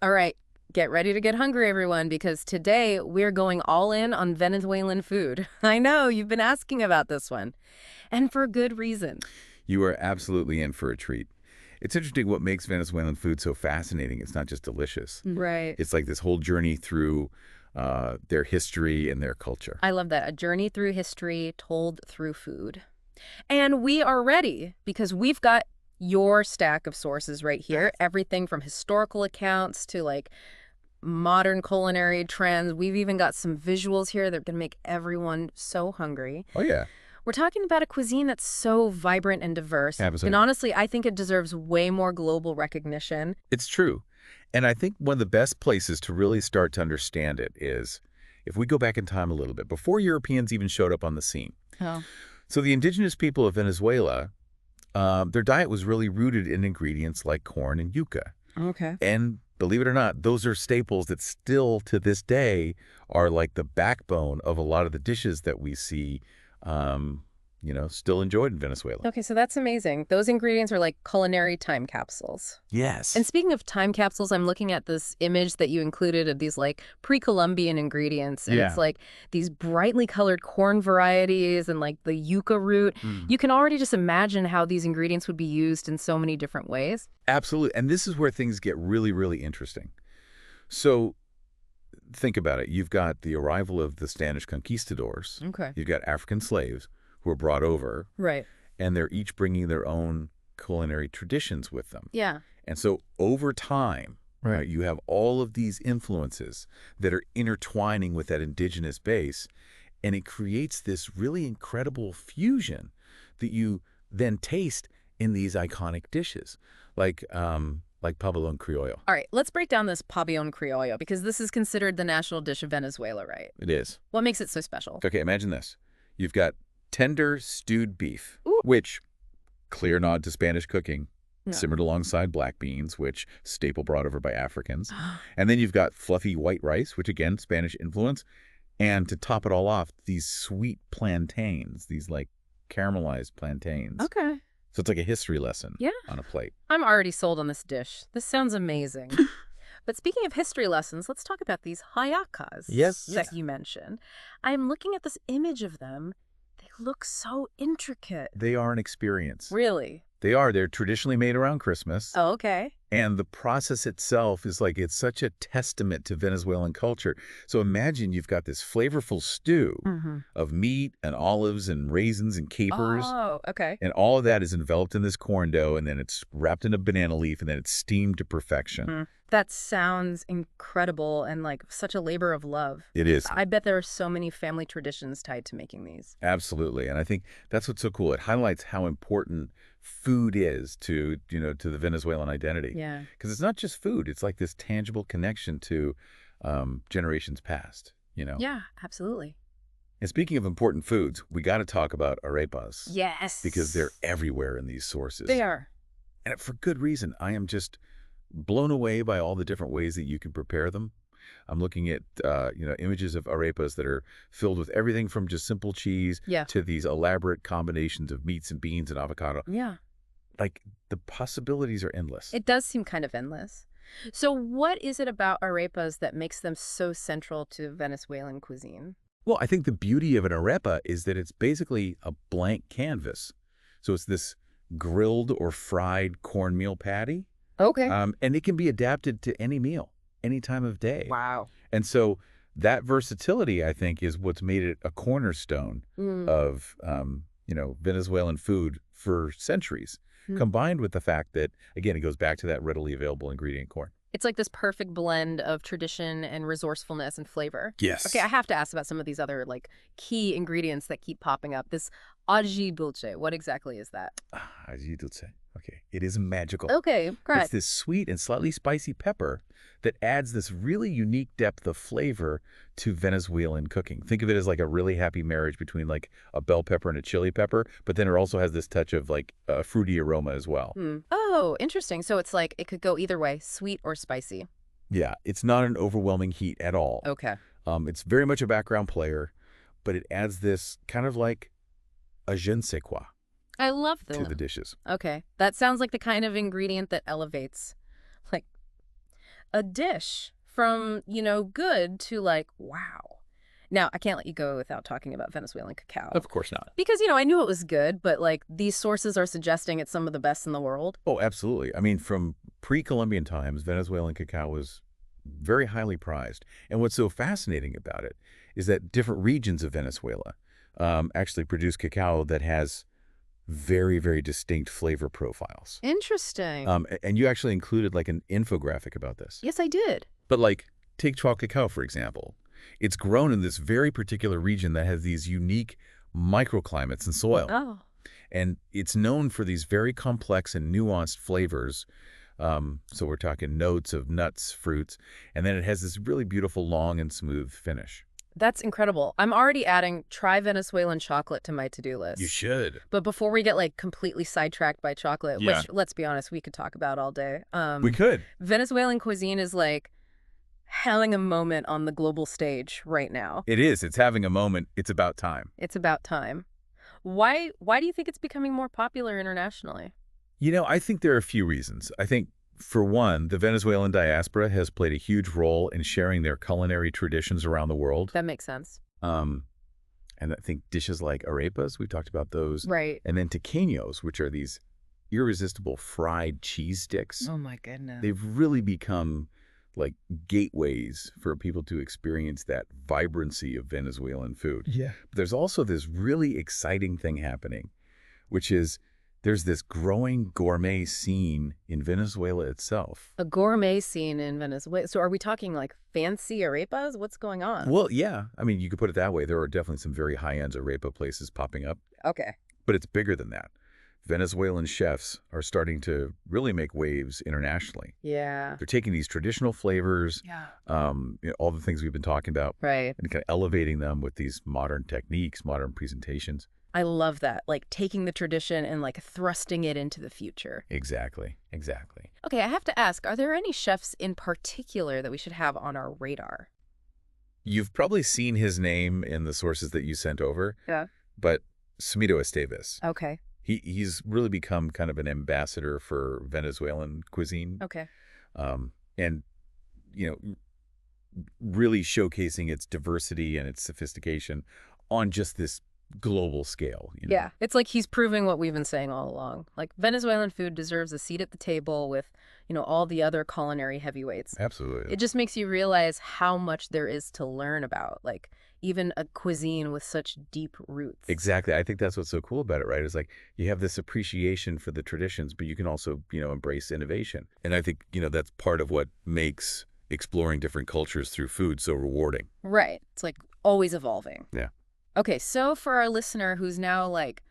All right, get ready to get hungry, everyone, because today we're going all in on Venezuelan food. I know, you've been asking about this one, and for good reason. You are absolutely in for a treat. It's interesting what makes Venezuelan food so fascinating. It's not just delicious. Right. It's like this whole journey through their history and their culture. I love that. A journey through history told through food. And we are ready because we've got your stack of sources right here. Everything from historical accounts to like modern culinary trends. We've even got some visuals here that are going to make everyone so hungry. Oh, yeah. We're talking about a cuisine that's so vibrant and diverse. And Absolutely. honestly, I think it deserves way more global recognition. It's true. And I think one of the best places to really start to understand it is if we go back in time a little bit, before Europeans even showed up on the scene. Oh, So the indigenous people of Venezuela, their diet was really rooted in ingredients like corn and yuca. okay. And believe it or not, those are staples that still to this day are like the backbone of a lot of the dishes that we see, still enjoyed in Venezuela. Okay, so that's amazing. Those ingredients are like culinary time capsules. Yes. And speaking of time capsules, I'm looking at this image that you included of these like pre-Columbian ingredients. And Yeah. it's like these brightly colored corn varieties and like the yucca root. Mm. You can already just imagine how these ingredients would be used in so many different ways. Absolutely. And this is where things get really, really interesting. So think about it. You've got the arrival of the Spanish conquistadors. Okay. You've got African slaves who are brought over, Right. and they're each bringing their own culinary traditions with them. Yeah. And so over time, right, you have all of these influences that are intertwining with that indigenous base, and it creates this really incredible fusion that you then taste in these iconic dishes, like pabellón criollo. All right, let's break down this pabellón criollo because this is considered the national dish of Venezuela, right? It is. What makes it so special? Okay, imagine this. You've got tender stewed beef, Ooh. which, clear nod to Spanish cooking, Yeah. simmered alongside black beans, which staple brought over by Africans. And then you've got fluffy white rice, which again, Spanish influence. And to top it all off, these sweet plantains, these like caramelized plantains. Okay. So it's like a history lesson Yeah. on a plate. I'm already sold on this dish. This sounds amazing. But speaking of history lessons, let's talk about these hallacas Yes. that you mentioned. I'm looking at this image of them. They look so intricate. They are an experience. Really? They are. They're traditionally made around Christmas. Oh, okay. And the process itself is like, it's such a testament to Venezuelan culture. So imagine you've got this flavorful stew Mm-hmm. of meat and olives and raisins and capers. Oh, okay. And all of that is enveloped in this corn dough, and then it's wrapped in a banana leaf, and then it's steamed to perfection. That sounds incredible and like such a labor of love. It is. I bet there are so many family traditions tied to making these. Absolutely. And I think that's what's so cool. It highlights how important food is to the Venezuelan identity. Yeah. Because it's not just food. It's like this tangible connection to generations past. Yeah, absolutely. And speaking of important foods, we got to talk about arepas. Yes. Because they're everywhere in these sources. They are. And for good reason. I am just blown away by all the different ways that you can prepare them. I'm looking at, images of arepas that are filled with everything from just simple cheese Yeah. to these elaborate combinations of meats and beans and avocado. Yeah. Like, the possibilities are endless. It does seem kind of endless. So what is it about arepas that makes them so central to Venezuelan cuisine? Well, I think the beauty of an arepa is that it's basically a blank canvas. So it's this grilled or fried cornmeal patty. Okay. And it can be adapted to any meal, any time of day. Wow. And so that versatility, I think, is what's made it a cornerstone of, Venezuelan food for centuries, combined with the fact that, again, it goes back to that readily available ingredient corn. It's like this perfect blend of tradition and resourcefulness and flavor. Yes. Okay, I have to ask about some of these other like key ingredients that keep popping up. This ají dulce, what exactly is that? Ají dulce. Okay. It is magical. Okay, great. It's this sweet and slightly spicy pepper that adds this really unique depth of flavor to Venezuelan cooking. Think of it as like a really happy marriage between like a bell pepper and a chili pepper, but then it also has this touch of like a fruity aroma as well. Oh, interesting. So it's like it could go either way, sweet or spicy. Yeah, it's not an overwhelming heat at all. Okay. It's very much a background player, but it adds this kind of like a je ne sais quoi I love to the dishes. Okay. That sounds like the kind of ingredient that elevates. Like, a dish from, good to like, wow. Now, I can't let you go without talking about Venezuelan cacao. Of course not. Because, I knew it was good, but like these sources are suggesting it's some of the best in the world. Oh, absolutely. I mean, from pre-Columbian times, Venezuelan cacao was very highly prized. And what's so fascinating about it is that different regions of Venezuela actually produce cacao that has very, very distinct flavor profiles. Interesting. And you actually included like an infographic about this. Yes, I did. But like, take chocolate cacao, for example. It's grown in this very particular region that has these unique microclimates and soil. Oh. And it's known for these very complex and nuanced flavors. So we're talking notes of nuts, fruits, and then it has this really beautiful, long and smooth finish. That's incredible. I'm already adding try Venezuelan chocolate to my to-do list. You should. But before we get like completely sidetracked by chocolate, Yeah. which, let's be honest, we could talk about all day. We could. Venezuelan cuisine is like having a moment on the global stage right now. It is. It's having a moment. It's about time. It's about time. Why do you think it's becoming more popular internationally? I think there are a few reasons. I think, for one, the Venezuelan diaspora has played a huge role in sharing their culinary traditions around the world. That makes sense. And I think dishes like arepas, we've talked about those. Right. And then tequeños, which are these irresistible fried cheese sticks. Oh my goodness. They've really become like gateways for people to experience that vibrancy of Venezuelan food. Yeah. But there's also this really exciting thing happening, which is there's this growing gourmet scene in Venezuela itself. A gourmet scene in Venezuela. So are we talking like fancy arepas? What's going on? Well, yeah. I mean, you could put it that way. There are definitely some very high-end arepa places popping up, Okay. but it's bigger than that. Venezuelan chefs are starting to really make waves internationally. Yeah. They're taking these traditional flavors, Yeah. all the things we've been talking about, Right. and kind of elevating them with these modern techniques, modern presentations. I love that. Like taking the tradition and like thrusting it into the future. Exactly. Exactly. Okay, I have to ask, are there any chefs in particular that we should have on our radar? You've probably seen his name in the sources that you sent over. Yeah. But Smito Esteves. Okay. He's really become kind of an ambassador for Venezuelan cuisine. Okay. And, really showcasing its diversity and its sophistication on just this global scale. Yeah. It's like he's proving what we've been saying all along. Like Venezuelan food deserves a seat at the table with, all the other culinary heavyweights. Absolutely. It just makes you realize how much there is to learn about, like even a cuisine with such deep roots. Exactly. I think that's what's so cool about it, right? It's like you have this appreciation for the traditions, but you can also, embrace innovation. And I think, that's part of what makes exploring different cultures through food so rewarding. Right. It's like always evolving. Yeah. Okay, so for our listener who's now like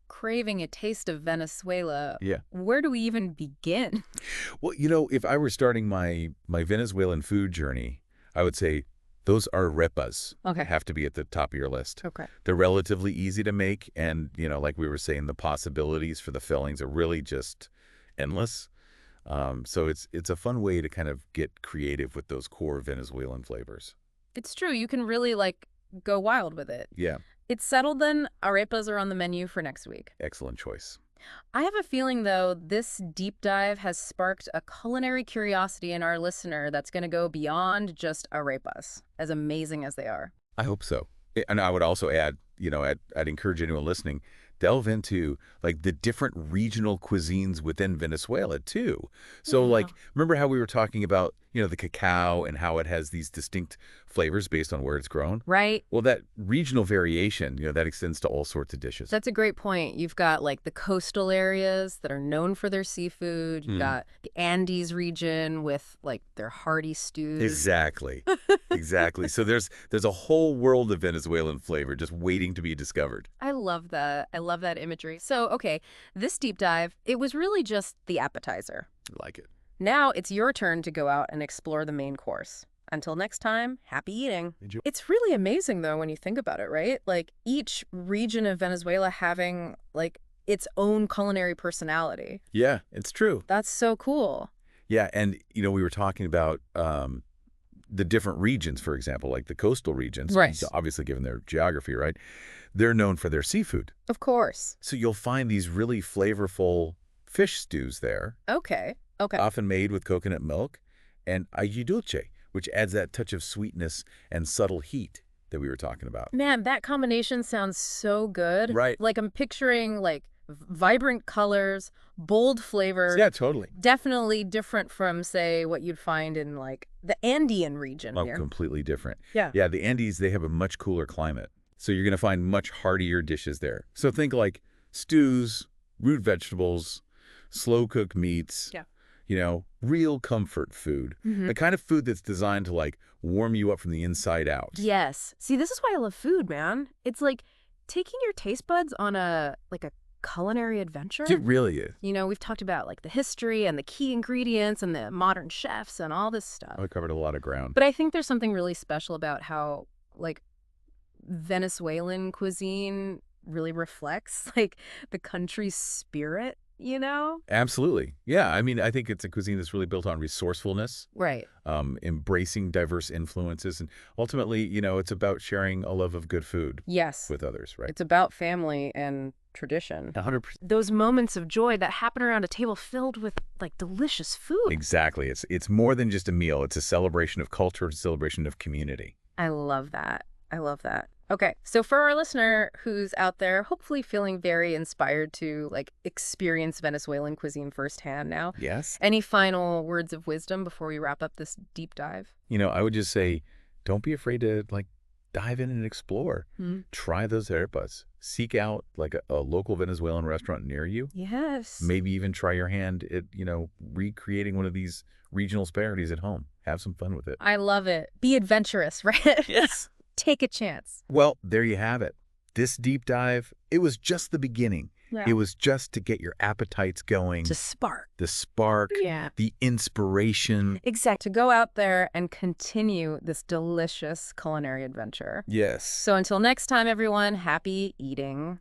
craving a taste of Venezuela, Yeah. where do we even begin? Well, if I were starting my Venezuelan food journey, I would say those arepas Okay. have to be at the top of your list. Okay. They're relatively easy to make, and, like we were saying, the possibilities for the fillings are really just endless. So it's a fun way to kind of get creative with those core Venezuelan flavors. It's true. You can really like go wild with it. Yeah, It's settled then. Arepas are on the menu for next week. excellent choice. I have a feeling, though, this deep dive has sparked a culinary curiosity in our listener that's going to go beyond just arepas, as amazing as they are. I hope so. And I would also add, I'd encourage anyone listening, delve into like the different regional cuisines within Venezuela too. So like, remember how we were talking about, the cacao and how it has these distinct flavors based on where it's grown? Right? Well, that regional variation, that extends to all sorts of dishes. That's a great point. You've got like the coastal areas that are known for their seafood. You've got the Andes region with like their hearty stews. Exactly. Exactly. So there's a whole world of Venezuelan flavor just waiting to be discovered. I love that. I love that imagery. So, okay, this deep dive, it was really just the appetizer. I like it. Now it's your turn to go out and explore the main course. Until next time, happy eating. Enjoy. It's really amazing, though, when you think about it, right? Like each region of Venezuela having like its own culinary personality. Yeah, it's true. That's so cool. Yeah, and we were talking about the different regions, for example, like the coastal regions, Right. so obviously given their geography, right? They're known for their seafood. Of course. So you'll find these really flavorful fish stews there, Okay. Okay. often made with coconut milk. and aguadulce, which adds that touch of sweetness and subtle heat that we were talking about. Man, that combination sounds so good. Right. Like I'm picturing like vibrant colors, bold flavor. Yeah, totally. Definitely different from, say, what you'd find in like the Andean region Oh, here. completely different. Yeah. Yeah, the Andes, they have a much cooler climate. So you're going to find much heartier dishes there. So think like stews, root vegetables, slow-cooked meats. Yeah. You know, real comfort food. Mm-hmm. The kind of food that's designed to, like, warm you up from the inside out. Yes. See, this is why I love food, man. It's like taking your taste buds on a culinary adventure. It really is. You know, we've talked about like the history and the key ingredients and the modern chefs and all this stuff. I covered a lot of ground. But I think there's something really special about how like Venezuelan cuisine really reflects like the country's spirit, you know? Absolutely. Yeah, I mean, I think it's a cuisine that's really built on resourcefulness, Right. embracing diverse influences, and ultimately, you know, it's about sharing a love of good food Yes. with others, right? It's about family and tradition. 100%. Those moments of joy that happen around a table filled with like delicious food. Exactly. It's more than just a meal. It's a celebration of culture, a celebration of community. I love that. I love that. Okay, so for our listener who's out there, hopefully feeling very inspired to like experience Venezuelan cuisine firsthand now, Yes. any final words of wisdom before we wrap up this deep dive? You know, I would just say, don't be afraid to like dive in and explore. Try those arepas. Seek out like a local Venezuelan restaurant near you. Yes. Maybe even try your hand at, you know, recreating one of these regional specialties at home. Have some fun with it. I love it. Be adventurous, right? Yes. Take a chance. Well, there you have it. This deep dive, it was just the beginning. Yeah. It was just to get your appetites going. To spark. The spark, Yeah. the inspiration. Exactly. To go out there and continue this delicious culinary adventure. Yes. So until next time, everyone, happy eating.